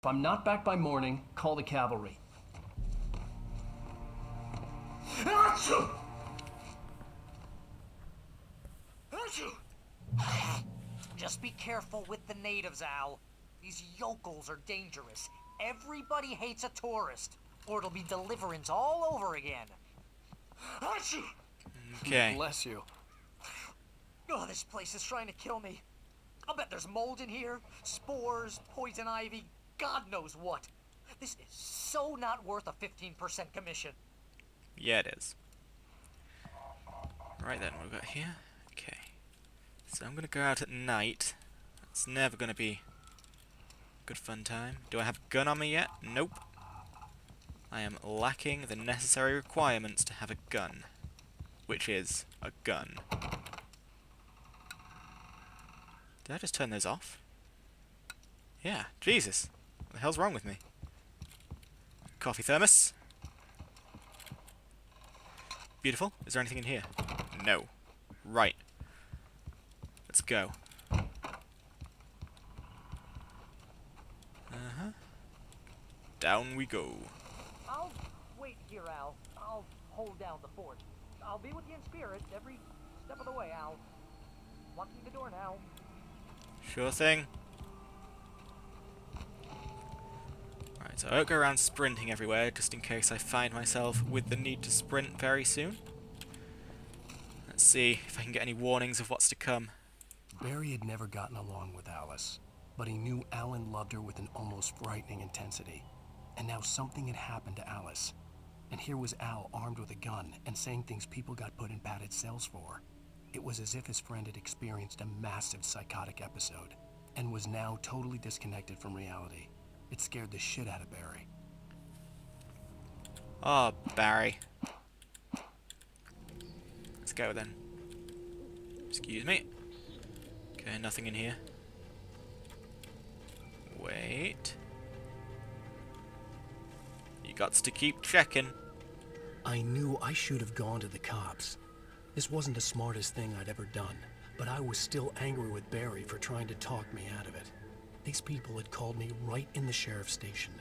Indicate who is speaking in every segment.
Speaker 1: If I'm not back by morning, call the cavalry. Achoo! Achoo!
Speaker 2: Just be careful with the natives, Al. These yokels are dangerous. Everybody hates a tourist, or it'll be Deliverance all over again.
Speaker 1: Achoo!
Speaker 3: Okay.
Speaker 1: Bless you.
Speaker 2: Oh, this place is trying to kill me. I'll bet there's mold in here, spores, poison ivy, God knows what. This is so not worth a 15% commission.
Speaker 3: Yeah, it is. Right then, what have we got here? Okay. So I'm gonna go out at night. It's never gonna be a good fun time. Do I have a gun on me yet? Nope. I am lacking the necessary requirements to have a gun. Which is a gun. Did I just turn those off? Yeah, Jesus. What the hell's wrong with me? Coffee thermos. Beautiful. Is there anything in here? No. Right. Let's go. Down we go.
Speaker 2: I'll wait here, Al. I'll hold down the fort. I'll be with you in spirit every step of the way, Al. Locking the door now.
Speaker 3: Sure thing. Right, so I won't go around sprinting everywhere, just in case I find myself with the need to sprint very soon. Let's see if I can get any warnings of what's to come.
Speaker 1: Barry had never gotten along with Alice, but he knew Alan loved her with an almost frightening intensity. And now something had happened to Alice. And here was Al armed with a gun and saying things people got put in padded cells for. It was as if his friend had experienced a massive psychotic episode and was now totally disconnected from reality. It scared the shit out of Barry.
Speaker 3: Oh, Barry. Let's go then. Excuse me. Okay, nothing in here. Wait. You got to keep checking.
Speaker 1: I knew I should have gone to the cops. This wasn't the smartest thing I'd ever done, but I was still angry with Barry for trying to talk me out of it. These people had called me right in the sheriff's station.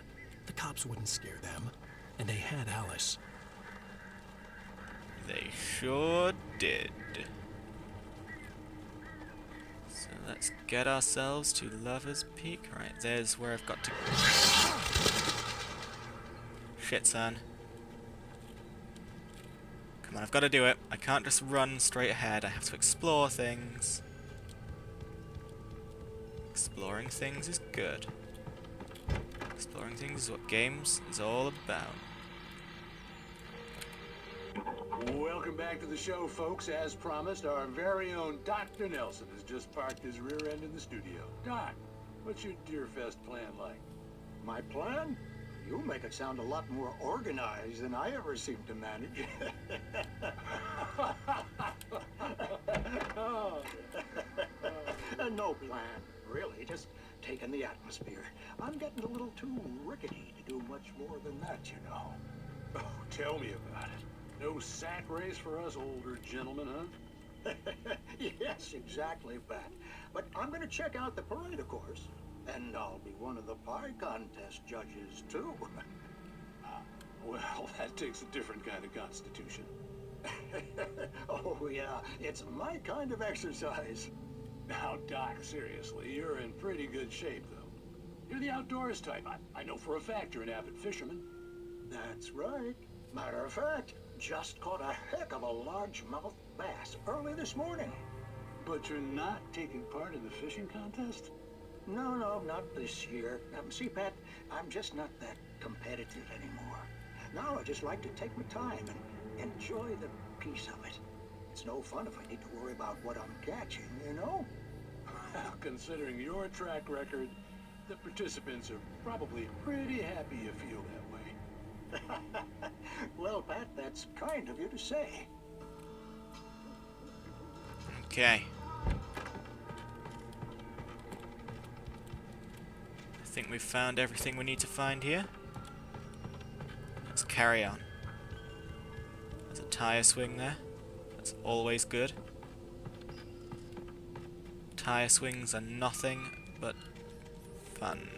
Speaker 1: The cops wouldn't scare them, and they had Alice.
Speaker 3: They sure did. So let's get ourselves to Lover's Peak. Right, there's where I've got to... Shit, son. Come on, I've got to do it. I can't just run straight ahead. I have to explore things. Exploring things is good. Exploring things is what games is all about.
Speaker 4: Welcome back to the show, folks. As promised, our very own Dr. Nelson has just parked his rear end in the studio. Doc, what's your Deerfest plan like?
Speaker 5: My plan? You make it sound a lot more organized than I ever seem to manage. No plan, really. Just taking the atmosphere. I'm getting a little too rickety to do much more than that, you know.
Speaker 4: Oh, tell me about it. No sack race for us older gentlemen, huh?
Speaker 5: Yes, exactly, Pat. But I'm going to check out the parade, of course. And I'll be one of the pie contest judges, too.
Speaker 4: Well, that takes a different kind of constitution.
Speaker 5: Oh, yeah. It's my kind of exercise.
Speaker 4: Now, Doc, seriously, you're in pretty good shape, though. You're the outdoors type. I know for a fact you're an avid fisherman.
Speaker 5: That's right. Matter of fact, just caught a heck of a largemouth bass early this morning.
Speaker 4: But you're not taking part in the fishing contest?
Speaker 5: No, not this year. See, Pat, I'm just not that competitive anymore. Now I just like to take my time and enjoy the peace of it. It's no fun if I need to worry about what I'm catching, you know?
Speaker 4: Well, considering your track record, the participants are probably pretty happy you feel that way.
Speaker 5: Well, Pat, that's kind of you to say.
Speaker 3: Okay. I think we've found everything we need to find here. Let's carry on. There's a tire swing there. That's always good. Tire swings are nothing but fun.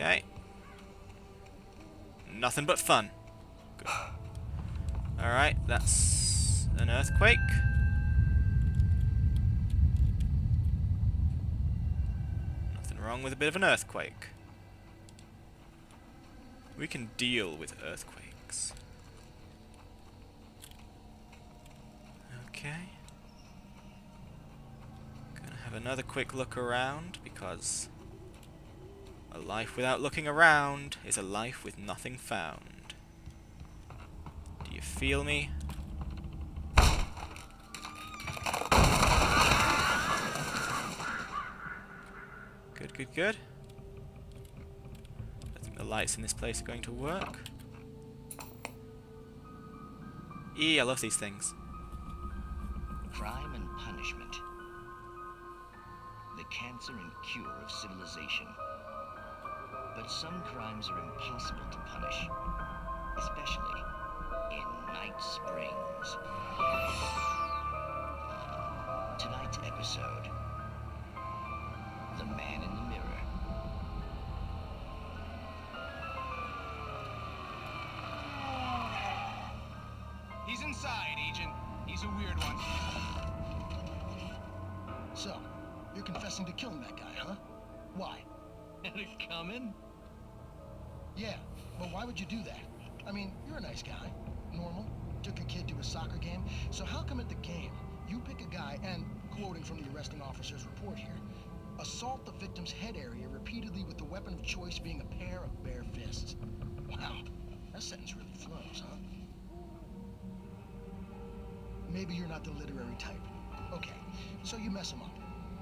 Speaker 3: Okay. Nothing but fun. Good. Alright, that's an earthquake. Nothing wrong with a bit of an earthquake. We can deal with earthquakes. Okay. Gonna have another quick look around, because a life without looking around is a life with nothing found. Do you feel me? Good, good, good. I think the lights in this place are going to work. I love these things.
Speaker 6: Crime and punishment. The cancer and cure of civilization. But some crimes are impossible to punish, especially in Night Springs. Tonight's episode, The Man in the Mirror.
Speaker 7: He's inside, Agent. He's a weird one.
Speaker 8: So, you're confessing to killing that guy, huh? Why?
Speaker 7: Had it coming?
Speaker 8: Yeah, but why would you do that? I mean, you're a nice guy. Normal. Took your kid to a soccer game. So how come at the game, you pick a guy and, quoting from the arresting officer's report here, assault the victim's head area repeatedly with the weapon of choice being a pair of bare fists? Wow, that sentence really flows, huh? Maybe you're not the literary type. Okay, so you mess him up.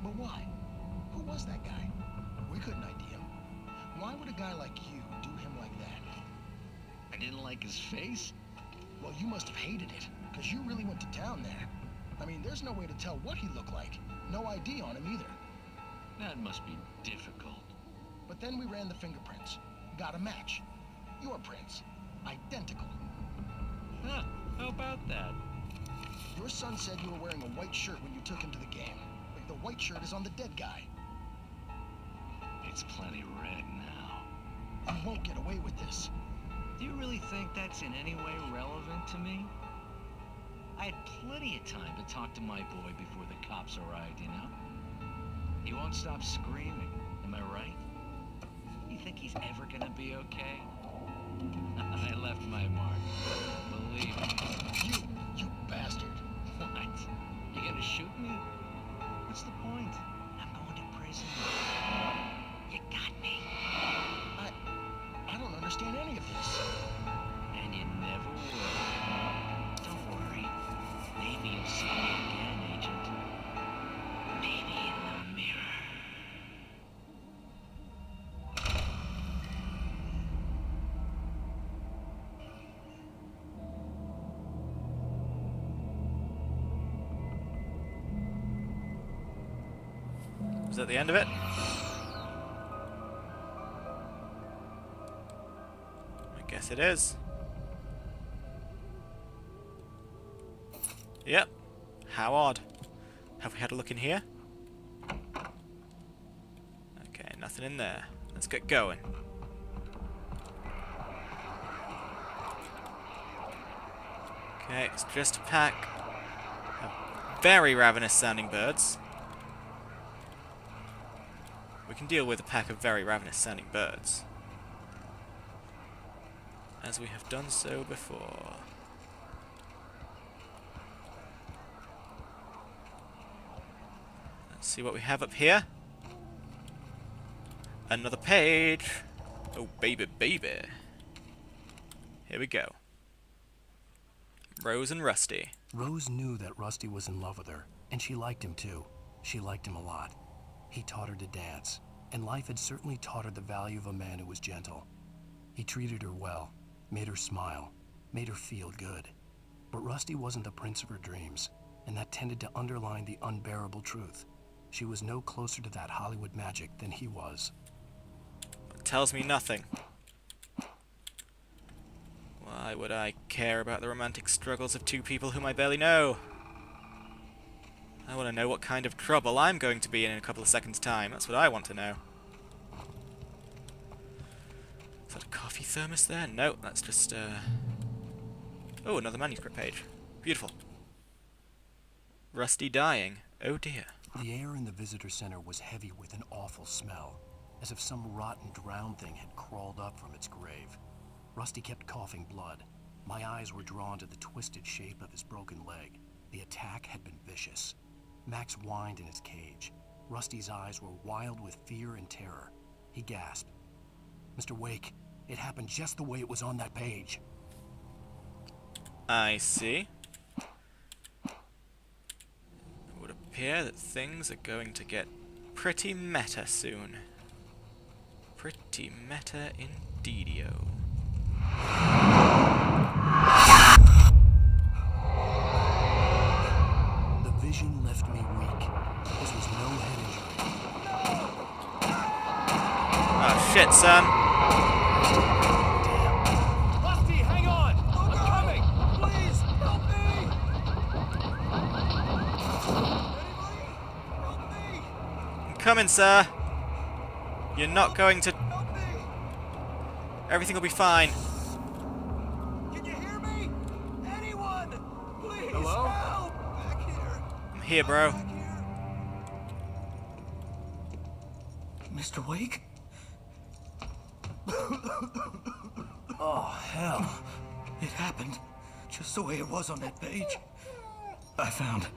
Speaker 8: But why? Who was that guy? We couldn't ID him. Why would a guy like you do him like that?
Speaker 6: I didn't like his face.
Speaker 8: Well, you must have hated it, because you really went to town there. I mean, there's no way to tell what he looked like. No ID on him either.
Speaker 7: That must be difficult.
Speaker 8: But then we ran the fingerprints. Got a match. Your prints. Identical.
Speaker 7: Huh, how about that?
Speaker 8: Your son said you were wearing a white shirt when you took him to the game. But the white shirt is on the dead guy.
Speaker 7: It's plenty red now.
Speaker 8: You won't get away with this.
Speaker 7: Do you really think that's in any way relevant to me? I had plenty of time to talk to my boy before the cops arrived, you know? He won't stop screaming, am I right? You think he's ever gonna be okay? I left my mark. Believe me.
Speaker 8: You bastard.
Speaker 7: What? You gonna shoot me? What's the point? I'm going to prison. You got me.
Speaker 8: I don't understand any of this.
Speaker 7: And you never will. Don't worry. Maybe you'll see me again, Agent. Maybe in the mirror.
Speaker 3: Was that the end of it? I guess it is. Yep. How odd. Have we had a look in here? Okay, nothing in there. Let's get going. Okay, it's just a pack of very ravenous sounding birds. We can deal with a pack of very ravenous sounding birds, as we have done so before. Let's see what we have up here. Another page. Oh, baby, baby. Here we go. Rose and Rusty.
Speaker 1: Rose knew that Rusty was in love with her, and she liked him too. She liked him a lot. He taught her to dance, and life had certainly taught her the value of a man who was gentle. He treated her well, made her smile, made her feel good. But Rusty wasn't the prince of her dreams, and that tended to underline the unbearable truth. She was no closer to that Hollywood magic than he was.
Speaker 3: It tells me nothing. Why would I care about the romantic struggles of two people whom I barely know? I want to know what kind of trouble I'm going to be in a couple of seconds' time. That's what I want to know. Coffee thermos there? No, that's just, oh, another manuscript page. Beautiful. Rusty dying. Oh dear.
Speaker 1: The air in the visitor center was heavy with an awful smell, as if some rotten drowned thing had crawled up from its grave. Rusty kept coughing blood. My eyes were drawn to the twisted shape of his broken leg. The attack had been vicious. Max whined in his cage. Rusty's eyes were wild with fear and terror. He gasped. Mr. Wake, it happened just the way it was on that page.
Speaker 3: I see. It would appear that things are going to get pretty meta soon. Pretty meta indeedio.
Speaker 1: The vision left me weak. This was no head injury.
Speaker 3: Oh shit, son.
Speaker 1: Damn.
Speaker 2: Rusty, hang on! I'm coming! Please, help me! Anybody? Help me!
Speaker 3: I'm coming, sir. You're not going to...
Speaker 2: Help me!
Speaker 3: Everything will be fine.
Speaker 2: Can you hear me? Anyone? Please,
Speaker 1: Hello?
Speaker 2: help! Back here.
Speaker 3: I'm here, bro.
Speaker 2: Back here. Mr. Wake?
Speaker 1: Oh, hell.
Speaker 2: It happened just the way it was on that page. I found.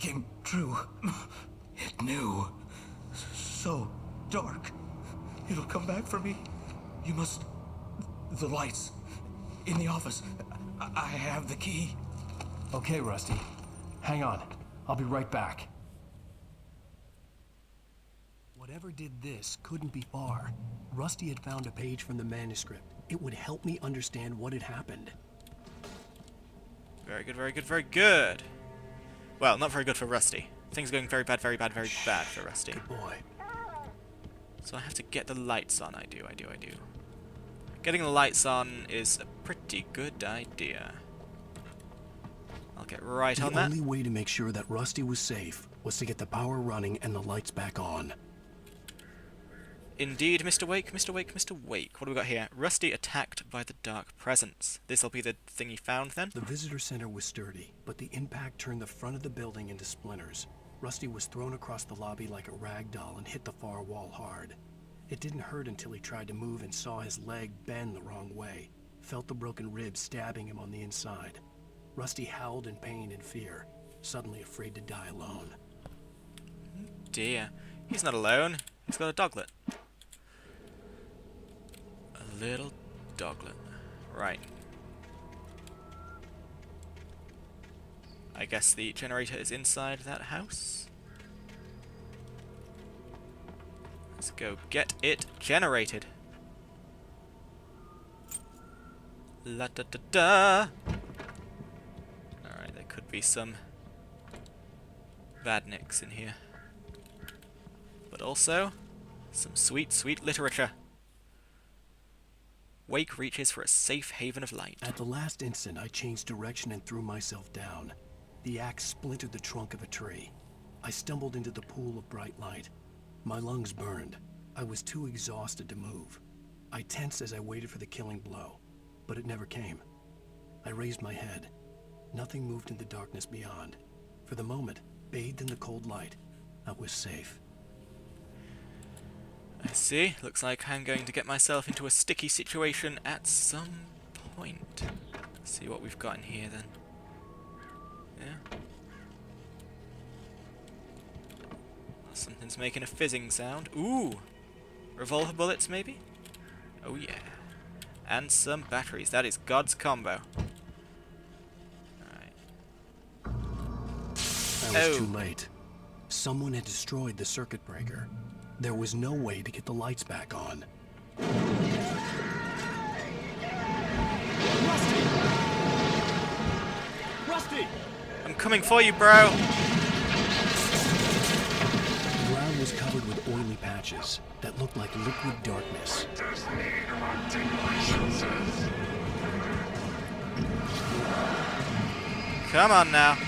Speaker 2: Came true. It knew. So dark. It'll come back for me. You must... The lights. In the office. I have the key.
Speaker 1: Okay, Rusty. Hang on. I'll be right back. Whatever did this couldn't be far. Rusty had found a page from the manuscript. It would help me understand what had happened.
Speaker 3: Very good, very good, very good. Well, not very good for Rusty. Things are going very bad, very bad, very bad for Rusty.
Speaker 1: Good boy.
Speaker 3: So I have to get the lights on. I do. Getting the lights on is a pretty good idea. I'll get right on
Speaker 1: The
Speaker 3: that.
Speaker 1: only way to make sure that Rusty was safe was to get the power running and the lights back on.
Speaker 3: Indeed, Mr. Wake, Mr. Wake, Mr. Wake. What do we got here? Rusty attacked by the dark presence. This'll be the thing he found then?
Speaker 1: The visitor center was sturdy, but the impact turned the front of the building into splinters. Rusty was thrown across the lobby like a rag doll and hit the far wall hard. It didn't hurt until he tried to move and saw his leg bend the wrong way, felt the broken ribs stabbing him on the inside. Rusty howled in pain and fear, suddenly afraid to die alone.
Speaker 3: Dear. He's not alone. He's got a doglet. A little doglet. Right. I guess the generator is inside that house. Let's go get it generated. La da da da. Alright, there could be some badniks in here. But also, some sweet, sweet literature. Wake reaches for a safe haven of light.
Speaker 1: At the last instant, I changed direction and threw myself down. The axe splintered the trunk of a tree. I stumbled into the pool of bright light. My lungs burned. I was too exhausted to move. I tensed as I waited for the killing blow, but it never came. I raised my head. Nothing moved in the darkness beyond. For the moment, bathed in the cold light, I was safe.
Speaker 3: I see. Looks like I'm going to get myself into a sticky situation at some point. Let's see what we've got in here then. Yeah. Something's making a fizzing sound. Ooh! Revolver bullets, maybe? Oh yeah. And some batteries. That is God's combo. Alright.
Speaker 1: I was too late. Someone had destroyed the circuit breaker. There was no way to get the lights back on.
Speaker 2: Rusty!
Speaker 3: I'm coming for you, bro!
Speaker 1: The ground was covered with oily patches that looked like liquid darkness.
Speaker 3: Come on now.